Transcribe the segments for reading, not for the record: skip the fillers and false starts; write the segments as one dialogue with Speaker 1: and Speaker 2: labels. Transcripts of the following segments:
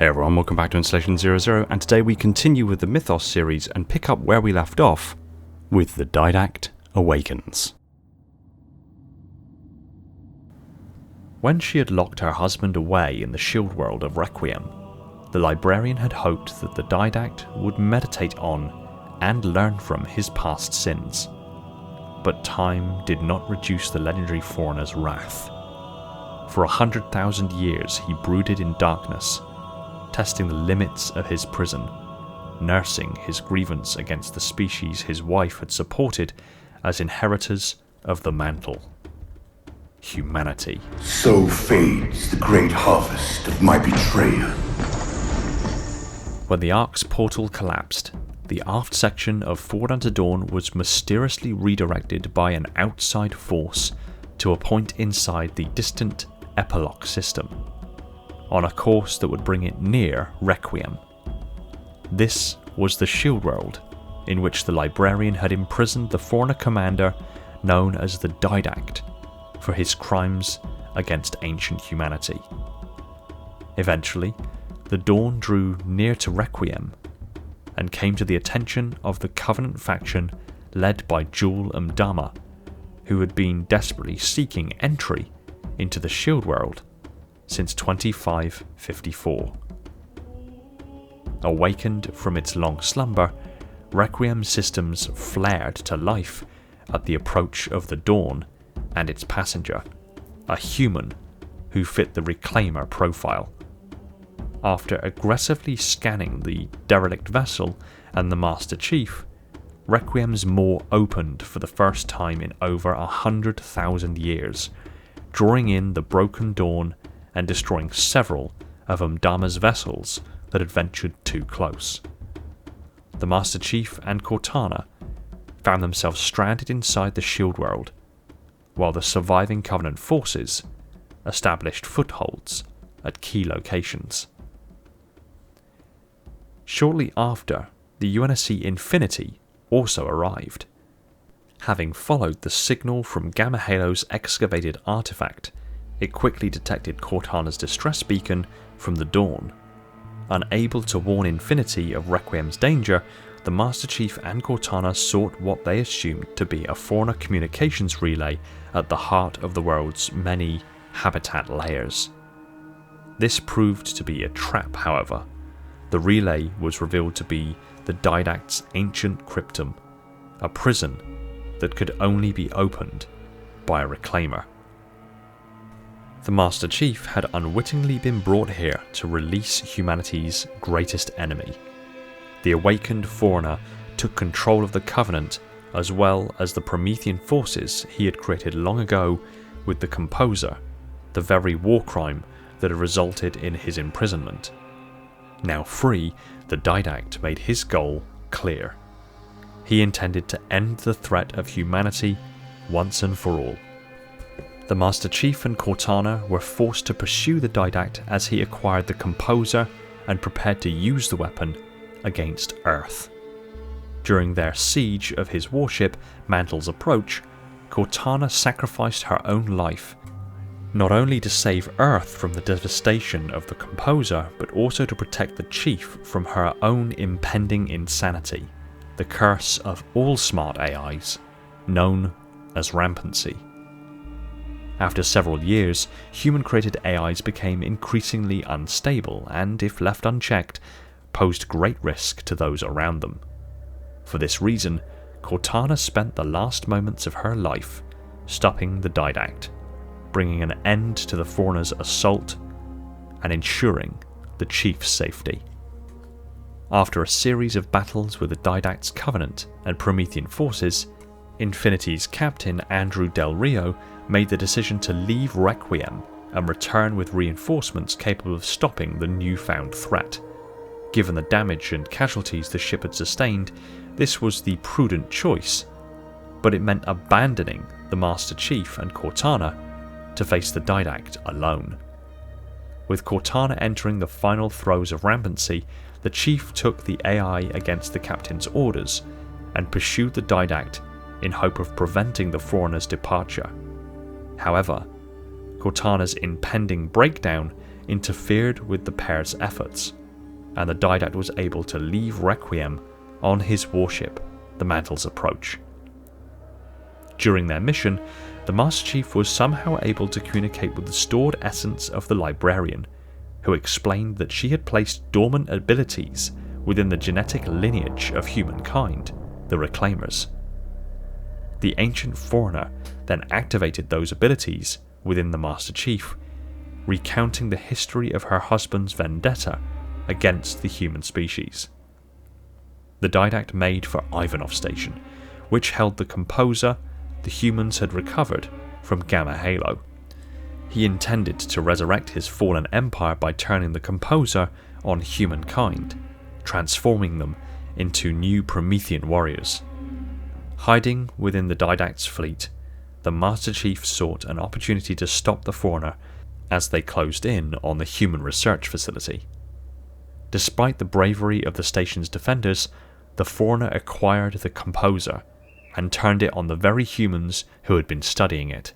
Speaker 1: Hey everyone, welcome back to Installation 00, and today we continue with the Mythos series and pick up where we left off with the Didact Awakens. When she had locked her husband away in the shield world of Requiem, the librarian had hoped that the Didact would meditate on and learn from his past sins. But time did not reduce the legendary Forerunner's wrath. For 100,000 years he brooded in darkness, testing the limits of his prison, nursing his grievance against the species his wife had supported as inheritors of the mantle. Humanity.
Speaker 2: So fades the great harvest of my betrayal.
Speaker 1: When the Ark's portal collapsed, the aft section of Forward Unto Dawn was mysteriously redirected by an outside force to a point inside the distant Epilogue system, on a course that would bring it near Requiem. This was the shield world in which the librarian had imprisoned the Forerunner commander known as the Didact for his crimes against ancient humanity. Eventually, the Dawn drew near to Requiem and came to the attention of the Covenant faction led by Jul Mdama, who had been desperately seeking entry into the shield world since 2554. Awakened from its long slumber, Requiem systems flared to life at the approach of the Dawn and its passenger, a human who fit the Reclaimer profile. After aggressively scanning the derelict vessel and the Master Chief, Requiem's maw opened for the first time in over 100,000 years, drawing in the broken Dawn and destroying several of Mdama's vessels that had ventured too close. The Master Chief and Cortana found themselves stranded inside the shield world, while the surviving Covenant forces established footholds at key locations. Shortly after, the UNSC Infinity also arrived. Having followed the signal from Gamma Halo's excavated artifact, it quickly detected Cortana's distress beacon from the Dawn. Unable to warn Infinity of Requiem's danger, the Master Chief and Cortana sought what they assumed to be a Forerunner communications relay at the heart of the world's many habitat layers. This proved to be a trap, however. The relay was revealed to be the Didact's ancient cryptum, a prison that could only be opened by a Reclaimer. The Master Chief had unwittingly been brought here to release humanity's greatest enemy. The awakened Forerunner took control of the Covenant as well as the Promethean forces he had created long ago with the Composer, the very war crime that had resulted in his imprisonment. Now free, the Didact made his goal clear. He intended to end the threat of humanity once and for all. The Master Chief and Cortana were forced to pursue the Didact as he acquired the Composer and prepared to use the weapon against Earth. During their siege of his warship, Mantle's Approach, Cortana sacrificed her own life, not only to save Earth from the devastation of the Composer, but also to protect the Chief from her own impending insanity, the curse of all smart AIs, known as rampancy. After several years, human-created AIs became increasingly unstable and, if left unchecked, posed great risk to those around them. For this reason, Cortana spent the last moments of her life stopping the Didact, bringing an end to the Forerunner's assault and ensuring the Chief's safety. After a series of battles with the Didact's Covenant and Promethean forces, Infinity's captain Andrew Del Rio made the decision to leave Requiem and return with reinforcements capable of stopping the newfound threat. Given the damage and casualties the ship had sustained, this was the prudent choice, but it meant abandoning the Master Chief and Cortana to face the Didact alone. With Cortana entering the final throes of rampancy, the Chief took the AI against the Captain's orders and pursued the Didact in hope of preventing the Forerunner's departure. However, Cortana's impending breakdown interfered with the pair's efforts, and the Didact was able to leave Requiem on his warship, the Mantle's Approach. During their mission, the Master Chief was somehow able to communicate with the stored essence of the Librarian, who explained that she had placed dormant abilities within the genetic lineage of humankind, the Reclaimers. The ancient Forerunner then activated those abilities within the Master Chief, recounting the history of her husband's vendetta against the human species. The Didact made for Ivanov Station, which held the composer the humans had recovered from Gamma Halo. He intended to resurrect his fallen empire by turning the composer on humankind, transforming them into new Promethean warriors. Hiding within the Didact's fleet, the Master Chief sought an opportunity to stop the Forerunner as they closed in on the human research facility. Despite the bravery of the station's defenders, the Forerunner acquired the composer and turned it on the very humans who had been studying it.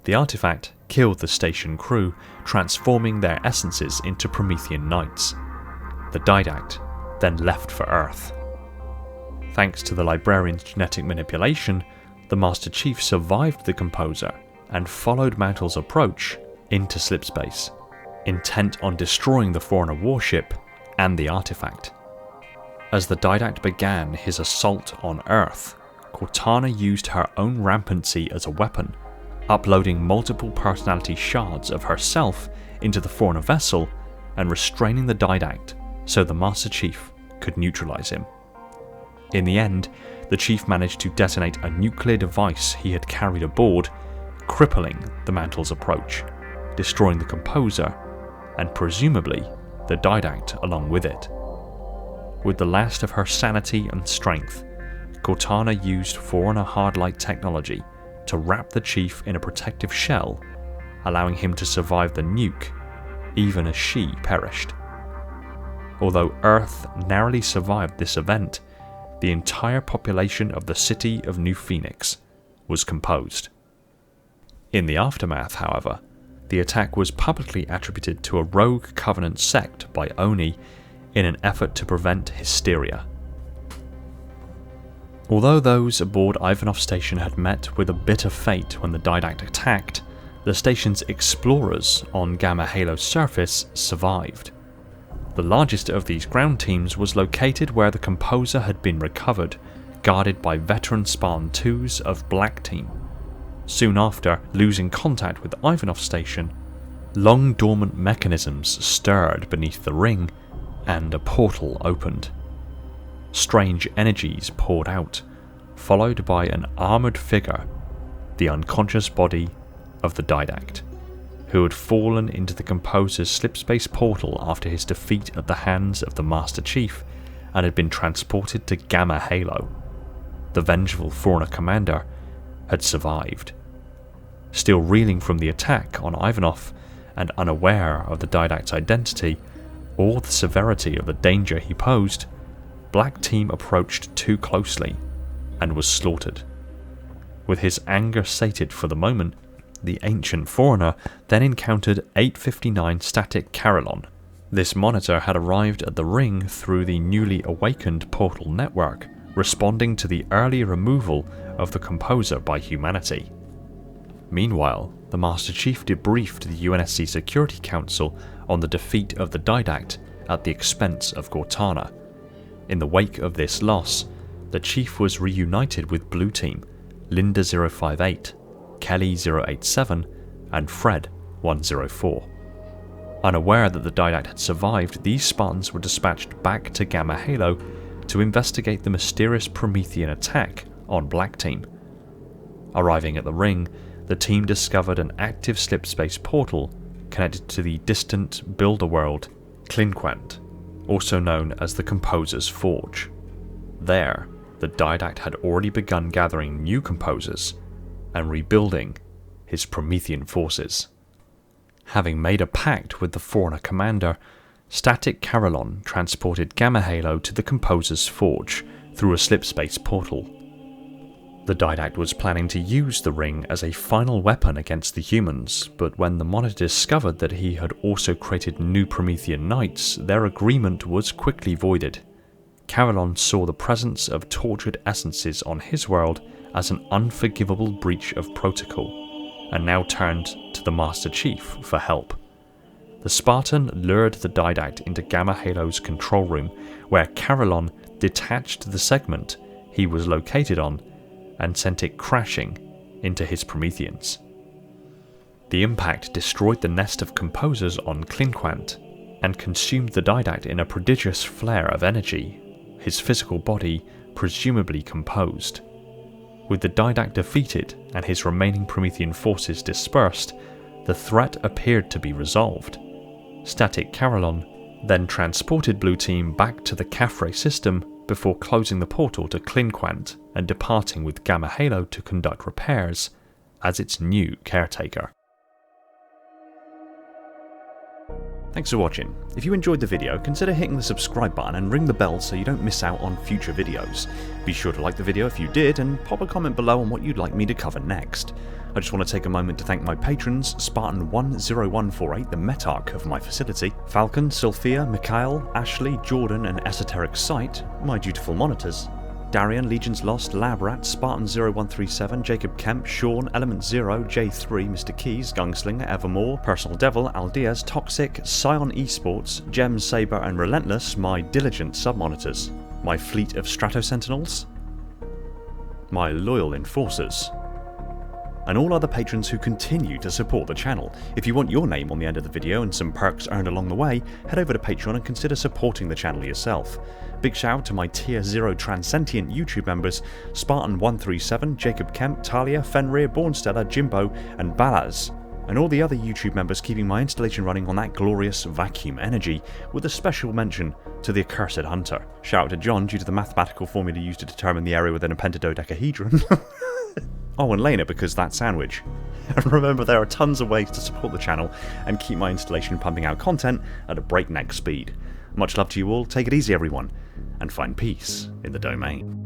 Speaker 1: The artifact killed the station crew, transforming their essences into Promethean knights. The Didact then left for Earth. Thanks to the Librarian's genetic manipulation, the Master Chief survived the composer and followed Mantle's approach into slipspace, intent on destroying the Forerunner warship and the artifact. As the Didact began his assault on Earth, Cortana used her own rampancy as a weapon, uploading multiple personality shards of herself into the Forerunner vessel and restraining the Didact so the Master Chief could neutralize him. In the end, the Chief managed to detonate a nuclear device he had carried aboard, crippling the Mantle's Approach, destroying the composer, and presumably the Didact along with it. With the last of her sanity and strength, Cortana used Forerunner hardlight technology to wrap the Chief in a protective shell, allowing him to survive the nuke, even as she perished. Although Earth narrowly survived this event, the entire population of the city of New Phoenix was composed. In the aftermath, however, the attack was publicly attributed to a rogue Covenant sect by Oni in an effort to prevent hysteria. Although those aboard Ivanov Station had met with a bitter fate when the Didact attacked, the station's explorers on Gamma Halo's surface survived. The largest of these ground teams was located where the composer had been recovered, guarded by veteran Spartan 2s of Black Team. Soon after losing contact with Ivanov Station, long dormant mechanisms stirred beneath the ring, and a portal opened. Strange energies poured out, followed by an armoured figure, the unconscious body of the Didact, who had fallen into the composer's slipspace portal after his defeat at the hands of the Master Chief and had been transported to Gamma Halo. The vengeful Forerunner commander had survived. Still reeling from the attack on Ivanov and unaware of the Didact's identity or the severity of the danger he posed, Black Team approached too closely and was slaughtered. With his anger sated for the moment, the ancient Forerunner then encountered 859 Static Carillon. This monitor had arrived at the ring through the newly awakened portal network, responding to the early removal of the composer by humanity. Meanwhile, the Master Chief debriefed the UNSC Security Council on the defeat of the Didact at the expense of Cortana. In the wake of this loss, the Chief was reunited with Blue Team, Linda 058, Kelly 087, and Fred 104. Unaware that the Didact had survived, these Spartans were dispatched back to Gamma Halo to investigate the mysterious Promethean attack on Black Team. Arriving at the ring, the team discovered an active slipspace portal connected to the distant builder world Clinquant, also known as the Composer's Forge. There, the Didact had already begun gathering new composers and rebuilding his Promethean forces. Having made a pact with the Forerunner commander, Static Carillon transported Gamma Halo to the Composer's Forge through a slipspace portal. The Didact was planning to use the ring as a final weapon against the humans, but when the Monitor discovered that he had also created new Promethean Knights, their agreement was quickly voided. Carillon saw the presence of tortured essences on his world as an unforgivable breach of protocol, and now turned to the Master Chief for help. The Spartan lured the Didact into Gamma Halo's control room, where Carillon detached the segment he was located on and sent it crashing into his Prometheans. The impact destroyed the nest of composers on Clinquant and consumed the Didact in a prodigious flare of energy, his physical body presumably composed. With the Didact defeated and his remaining Promethean forces dispersed, the threat appeared to be resolved. Static Carillon then transported Blue Team back to the Caffrey system before closing the portal to Clinquant and departing with Gamma Halo to conduct repairs as its new caretaker. Thanks for watching. If you enjoyed the video, consider hitting the subscribe button and ring the bell so you don't miss out on future videos. Be sure to like the video if you did, and pop a comment below on what you'd like me to cover next. I just want to take a moment to thank my patrons, Spartan10148, the Metarch of my facility, Falcon, Sophia, Mikhail, Ashley, Jordan and Esoteric Sight, my dutiful monitors, Darian, Legions Lost, Labrat, Spartan0137, Jacob Kemp, Sean, Element Zero, J3, Mr. Keys, Gunslinger, Evermore, Personal Devil, Aldiaz, Toxic, Scion Esports, Gems Saber and Relentless, my diligent sub-monitors, my fleet of Strato Sentinels, my loyal enforcers, and all other patrons who continue to support the channel. If you want your name on the end of the video and some perks earned along the way, head over to Patreon and consider supporting the channel yourself. Big shout out to my Tier 0 Transcendent YouTube members, Spartan137, Jacob Kemp, Talia, Fenrir, Bornstella, Jimbo and Balaz, and all the other YouTube members keeping my installation running on that glorious vacuum energy, with a special mention to the Accursed Hunter. Shout out to John due to the mathematical formula used to determine the area within a pentadodecahedron. Oh, and Lena because that sandwich. And remember, there are tons of ways to support the channel and keep my installation pumping out content at a breakneck speed. Much love to you all, take it easy everyone, and find peace in the domain.